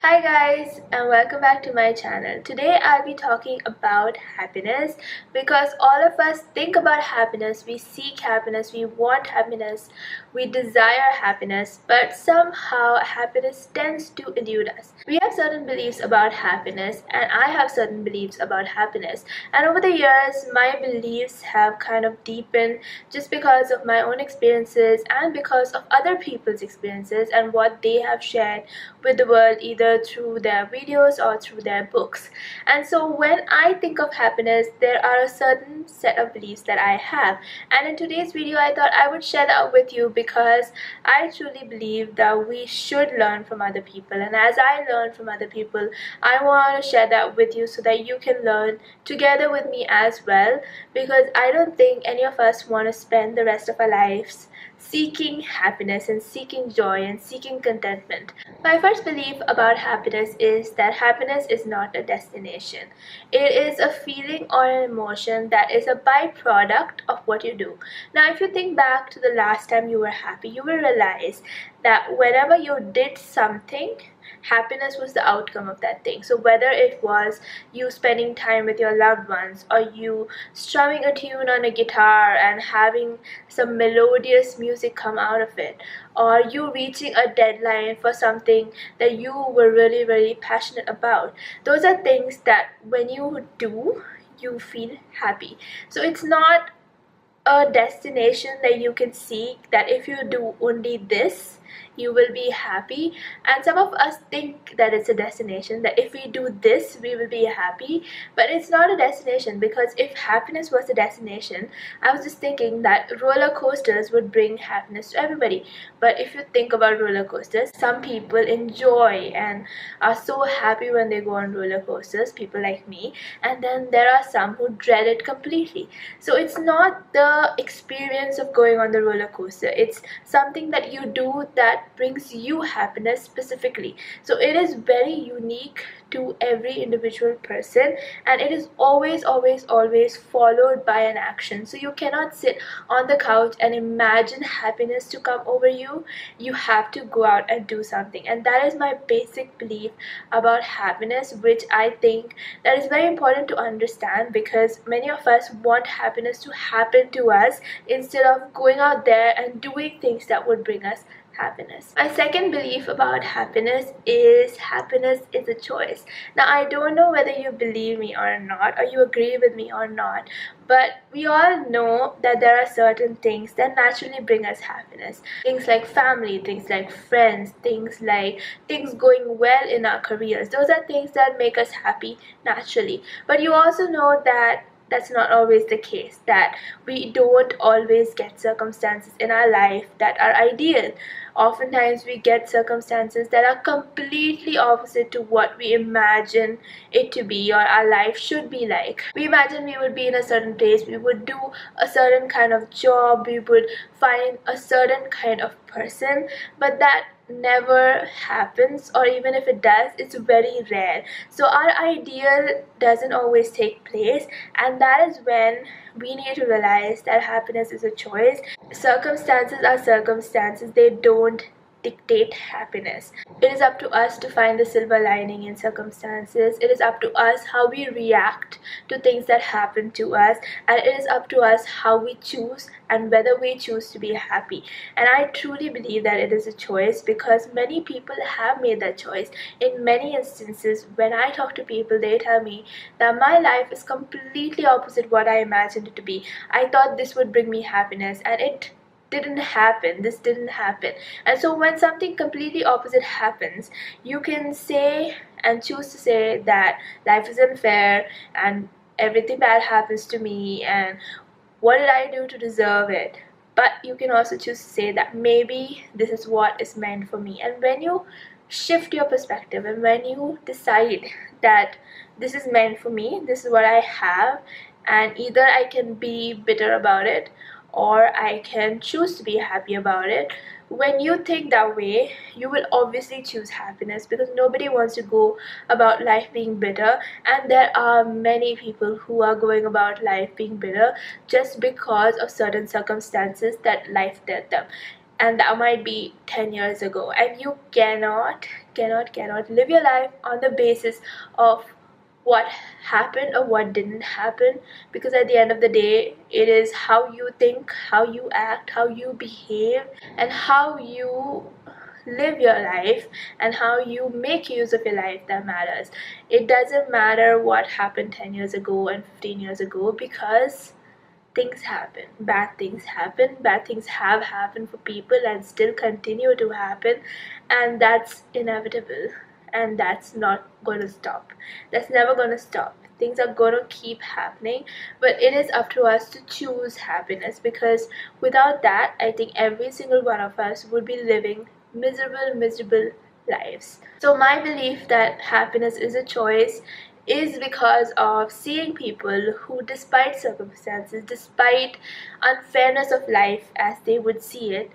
Hi guys, and welcome back to my channel. Today I'll be talking about happiness because all of us think about happiness, we seek happiness, we want happiness, we desire happiness, but somehow happiness tends to elude us. We have certain beliefs about happiness and I have certain beliefs about happiness, and over the years my beliefs have kind of deepened just because of my own experiences and because of other people's experiences and what they have shared with the world, either through their videos or through their books. And so when I think of happiness, there are a certain set of beliefs that I have, and in today's video I thought I would share that with you because I truly believe that we should learn from other people, and as I learn from other people, I want to share that with you so that you can learn together with me as well, because I don't think any of us want to spend the rest of our lives seeking happiness and seeking joy and seeking contentment. My first belief about happiness is that happiness is not a destination. It is a feeling or an emotion that is a byproduct of what you do. Now, if you think back to the last time you were happy, you will realize that whenever you did something, happiness was the outcome of that thing. So whether it was you spending time with your loved ones, or you strumming a tune on a guitar and having some melodious music come out of it, or you reaching a deadline for something that you were really passionate about, those are things that when you do, you feel happy. So it's not a destination that you can seek, that if you do only this you will be happy. And some of us think that it's a destination, that if we do this we will be happy, but it's not a destination, because if happiness was a destination, I was just thinking that roller coasters would bring happiness to everybody. But if you think about roller coasters, some people enjoy and are so happy when they go on roller coasters, people like me, and then there are some who dread it completely. So it's not the experience of going on the roller coaster, it's something that you do that brings you happiness specifically. So it is very unique to every individual person, and it is always followed by an action. So you cannot sit on the couch and imagine happiness to come over you. You have to go out and do something, and that is my basic belief about happiness, which I think that is very important to understand, because many of us want happiness to happen to us instead of going out there and doing things that would bring us happiness. My second belief about happiness is a choice. Now, I don't know whether you believe me or not, or you agree with me or not, but we all know that there are certain things that naturally bring us happiness. Things like family, things like friends, things like things going well in our careers. Those are things that make us happy naturally. But you also know that that's not always the case, that we don't always get circumstances in our life that are ideal. Oftentimes we get circumstances that are completely opposite to what we imagine it to be or our life should be like. We imagine we would be in a certain place, we would do a certain kind of job, we would find a certain kind of person, but that never happens, or even if it does, it's very rare. So our ideal doesn't always take place, and that is when we need to realize that happiness is a choice. Circumstances are circumstances, they don't dictate happiness. It is up to us to find the silver lining in circumstances. It is up to us how we react to things that happen to us, and it is up to us how we choose and whether we choose to be happy. And I truly believe that it is a choice, because many people have made that choice. In many instances, when I talk to people, they tell me that my life is completely opposite what I imagined it to be. I thought this would bring me happiness, and it didn't happen. This didn't happen. And so when something completely opposite happens, you can say and choose to say that life is unfair and everything bad happens to me and what did I do to deserve it. But you can also choose to say that maybe this is what is meant for me. And when you shift your perspective and when you decide that this is meant for me, this is what I have, and either I can be bitter about it or I can choose to be happy about it. When you think that way, you will obviously choose happiness, because nobody wants to go about life being bitter, and there are many people who are going about life being bitter just because of certain circumstances that life dealt them. and that might be 10 years ago, and you cannot live your life on the basis of what happened or what didn't happen, because at the end of the day it is how you think, how you act, how you behave, and how you live your life and how you make use of your life that matters. It doesn't matter what happened 10 years ago and 15 years ago, because things happen, bad things have happened for people and still continue to happen, and that's inevitable, and that's not going to stop. That's never going to stop. Things are going to keep happening, but it is up to us to choose happiness, because without that, I think every single one of us would be living miserable lives. So my belief that happiness is a choice is because of seeing people who, despite circumstances, despite unfairness of life as they would see it,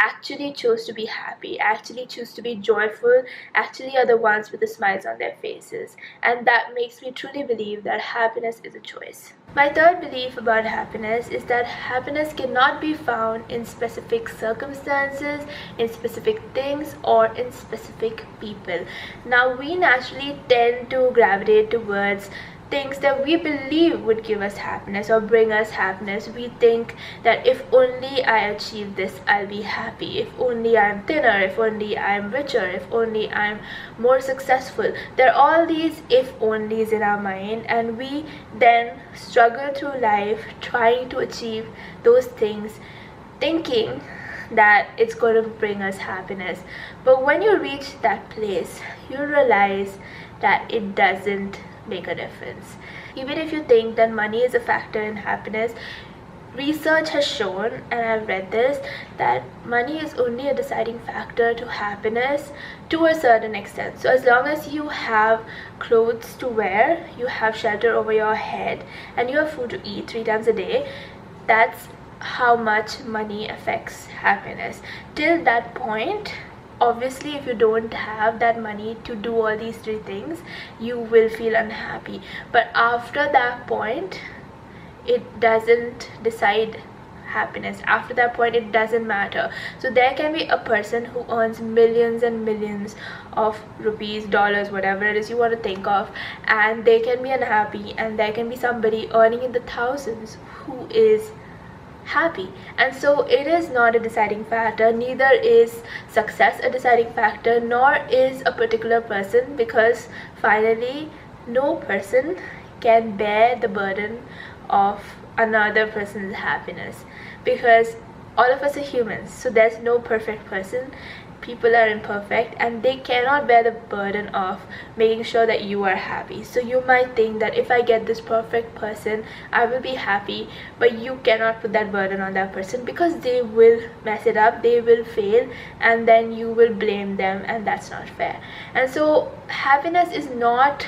actually chose to be happy, actually choose to be joyful, actually are the ones with the smiles on their faces. And that makes me truly believe that happiness is a choice. My third belief about happiness is that happiness cannot be found in specific circumstances, in specific things, or in specific people. Now, we naturally tend to gravitate towards things that we believe would give us happiness or bring us happiness. We think that if only I achieve this, I'll be happy. If only I'm thinner, if only I'm richer, if only I'm more successful. There are all these if onlys in our mind, and we then struggle through life trying to achieve those things, thinking that it's going to bring us happiness. But when you reach that place, you realize that it doesn't make a difference. Even if you think that money is a factor in happiness, research has shown, and I've read this, that money is only a deciding factor to happiness to a certain extent. So as long as you have clothes to wear, you have shelter over your head, and you have food to eat 3 times a day, that's how much money affects happiness. Till that point, obviously, if you don't have that money to do all these 3 things, you will feel unhappy. But after that point, it doesn't decide happiness. After that point, it doesn't matter. So there can be a person who earns millions and millions of rupees, dollars, whatever it is you want to think of, and they can be unhappy, and there can be somebody earning in the thousands who is happy. And so it is not a deciding factor. Neither is success a deciding factor, nor is a particular person, because finally no person can bear the burden of another person's happiness, because all of us are humans. So there's no perfect person. People are imperfect, and they cannot bear the burden of making sure that you are happy. So you might think that if I get this perfect person, I will be happy, but you cannot put that burden on that person, because they will mess it up, they will fail, and then you will blame them, and that's not fair. And so happiness is not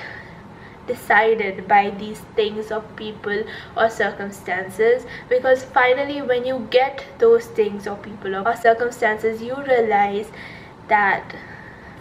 decided by these things of people or circumstances, because finally when you get those things or people or circumstances, you realize that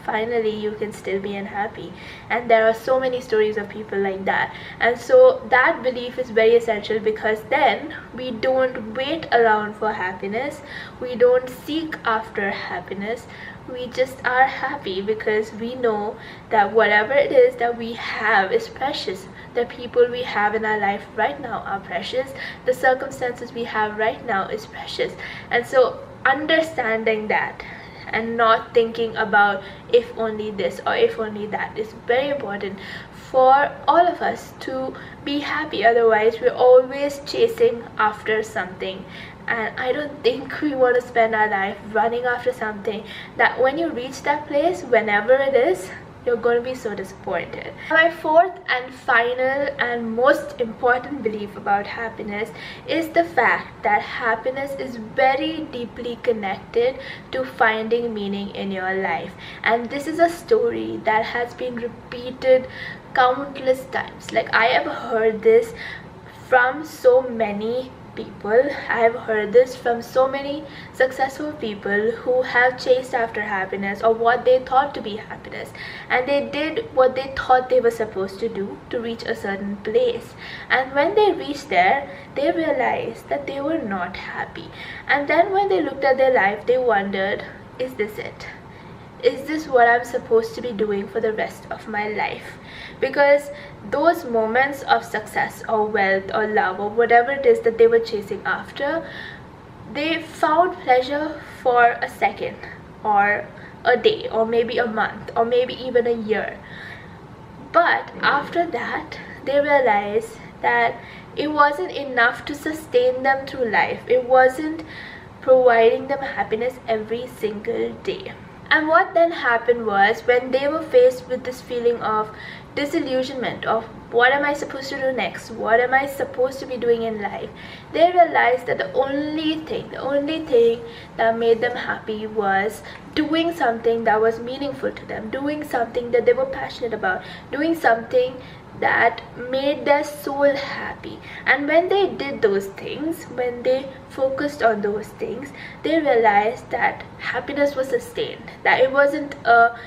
finally you can still be unhappy. And there are so many stories of people like that. And so that belief is very essential, because then we don't wait around for happiness, we don't seek after happiness, we just are happy, because we know that whatever it is that we have is precious. The people we have in our life right now are precious. The circumstances we have right now is precious. And so understanding that and not thinking about if only this or if only that is very important for all of us to be happy. Otherwise, we're always chasing after something, and I don't think we want to spend our life running after something that when you reach that place, whenever it is, you're going to be so disappointed. My fourth and final and most important belief about happiness is the fact that happiness is very deeply connected to finding meaning in your life. And this is a story that has been repeated countless times. Like, I have heard this from so many people, I've heard this from so many successful people who have chased after happiness, or what they thought to be happiness, and they did what they thought they were supposed to do to reach a certain place. And when they reached there, they realized that they were not happy. And then when they looked at their life, they wondered, is this it? Is this what I'm supposed to be doing for the rest of my life? Because those moments of success or wealth or love or whatever it is that they were chasing after, they found pleasure for a second or a day or maybe a month or maybe even a year. But after that, they realized that it wasn't enough to sustain them through life. It wasn't providing them happiness every single day. And what then happened was, when they were faced with this feeling of disillusionment of what am I supposed to do next, what am I supposed to be doing in life, they realized that the only thing that made them happy was doing something that was meaningful to them, doing something that they were passionate about, doing something that made their soul happy. And when they did those things, when they focused on those things, they realized that happiness was sustained, that it wasn't a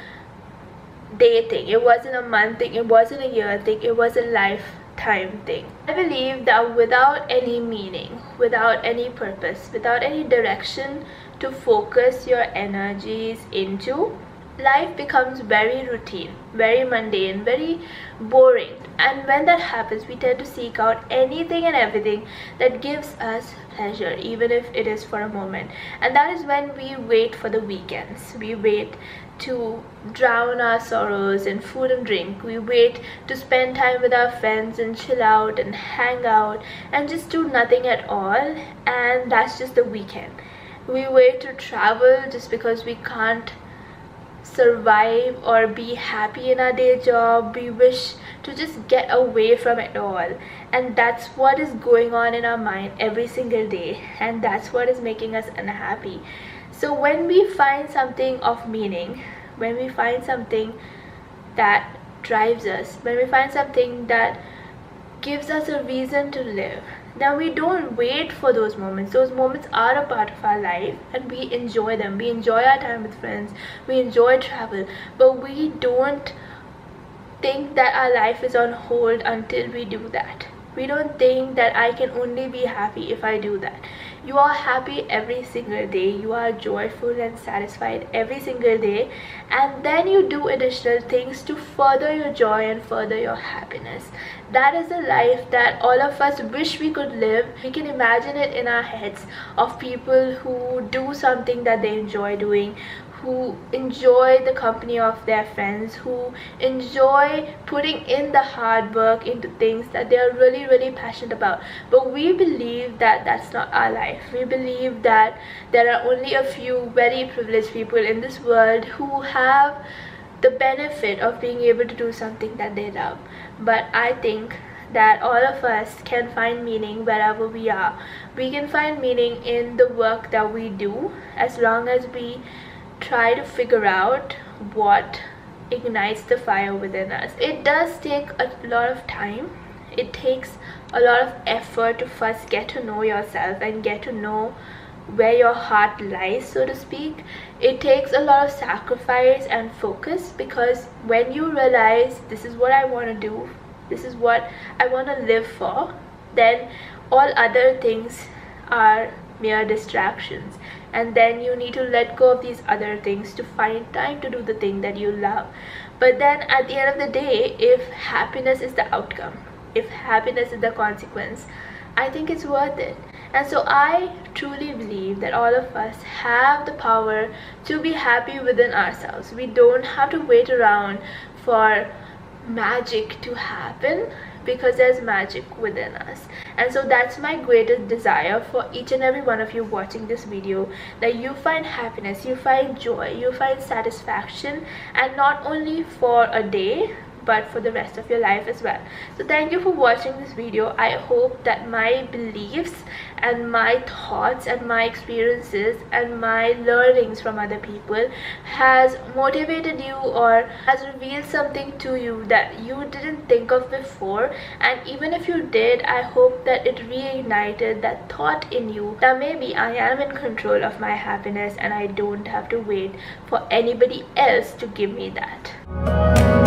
day thing, it wasn't a month thing, it wasn't a year thing, it was a lifetime thing. I believe that without any meaning, without any purpose, without any direction to focus your energies into, life becomes very routine, very mundane, very boring. And when that happens, we tend to seek out anything and everything that gives us pleasure, even if it is for a moment. And that is when we wait for the weekends. We wait to drown our sorrows in food and drink. We wait to spend time with our friends and chill out and hang out and just do nothing at all, and that's just the weekend. We wait to travel just because we can't survive or be happy in our day job. We wish to just get away from it all, and that's what is going on in our mind every single day, and that's what is making us unhappy. So when we find something of meaning, when we find something that drives us, when we find something that gives us a reason to live, now we don't wait for those moments. Those moments are a part of our life and we enjoy them. We enjoy our time with friends, we enjoy travel, but we don't think that our life is on hold until we do that. We don't think that I can only be happy if I do that. You are happy every single day, you are joyful and satisfied every single day, and then you do additional things to further your joy and further your happiness. That is a life that all of us wish we could live. We can imagine it in our heads of people who do something that they enjoy doing, who enjoy the company of their friends, who enjoy putting in the hard work into things that they are really passionate about. But we believe that that's not our life. We believe that there are only a few very privileged people in this world who have the benefit of being able to do something that they love. But I think that all of us can find meaning wherever we are. We can find meaning in the work that we do, as long as we try to figure out what ignites the fire within us. It does take a lot of time. It takes a lot of effort to first get to know yourself and get to know where your heart lies, so to speak. It takes a lot of sacrifice and focus, because when you realize this is what I want to do, this is what I want to live for, then all other things are mere distractions, and then you need to let go of these other things to find time to do the thing that you love. But then at the end of the day, if happiness is the outcome, if happiness is the consequence, I think it's worth it. And so I truly believe that all of us have the power to be happy within ourselves. We don't have to wait around for magic to happen, because there's magic within us. And so that's my greatest desire for each and every one of you watching this video, that you find happiness, you find joy, you find satisfaction, and not only for a day, but for the rest of your life as well. So thank you for watching this video. I hope that my beliefs and my thoughts and my experiences and my learnings from other people has motivated you or has revealed something to you that you didn't think of before. And even if you did, I hope that it reignited that thought in you that maybe I am in control of my happiness and I don't have to wait for anybody else to give me that.